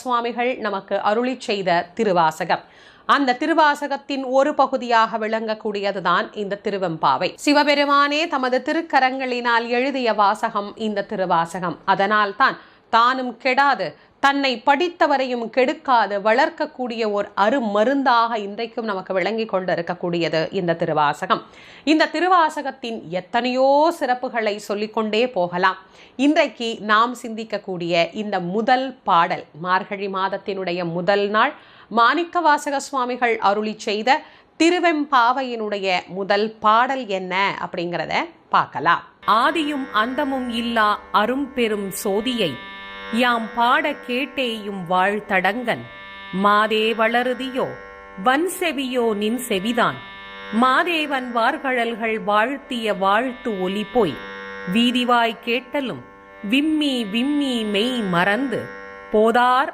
சுவாமிகள் நமக்கு அருளி செய்த திருவாசகம். அந்த திருவாசகத்தின் ஒரு பகுதியாக விளங்கக்கூடியதுதான் இந்த திருவெம்பாவை. சிவபெருமானே தமது திருக்கரங்களினால் எழுதிய வாசகம் இந்த திருவாசகம். அதனால் தான் தானும் கெடாது, தன்னை படித்தவரையும் கெடுக்காது வளர்க்கக்கூடிய ஒரு அருமருந்தாக இன்றைக்கும் நமக்கு விளங்கி கொண்டிருக்கக்கூடியது இந்த திருவாசகம். இந்த திருவாசகத்தின் எத்தனையோ சிறப்புகளை சொல்லிக்கொண்டே போகலாம். இன்றைக்கு நாம் சிந்திக்கக்கூடிய இந்த முதல் பாடல், மார்கழி மாதத்தினுடைய முதல் நாள் மாணிக்கவாசக சுவாமிகள் அருளி செய்த திருவெம்பாவையினுடைய முதல் பாடல் என்ன அப்படிங்கிறத பார்க்கலாம். ஆதியும் அந்தமும் இல்லா அரும்பெரும் சோதியை யாம் பாட கேட்டேயும் வாழ்த்தடங்கன் மாதே வளருதியோ வன் செவியோ நின் செவிதான் மாதேவன் வார்கழல்கள் வாழ்த்திய வாழ்த்து ஒலி போய் வீதிவாய் கேட்டலும் விம்மி விம்மி மெய் மறந்து போதார்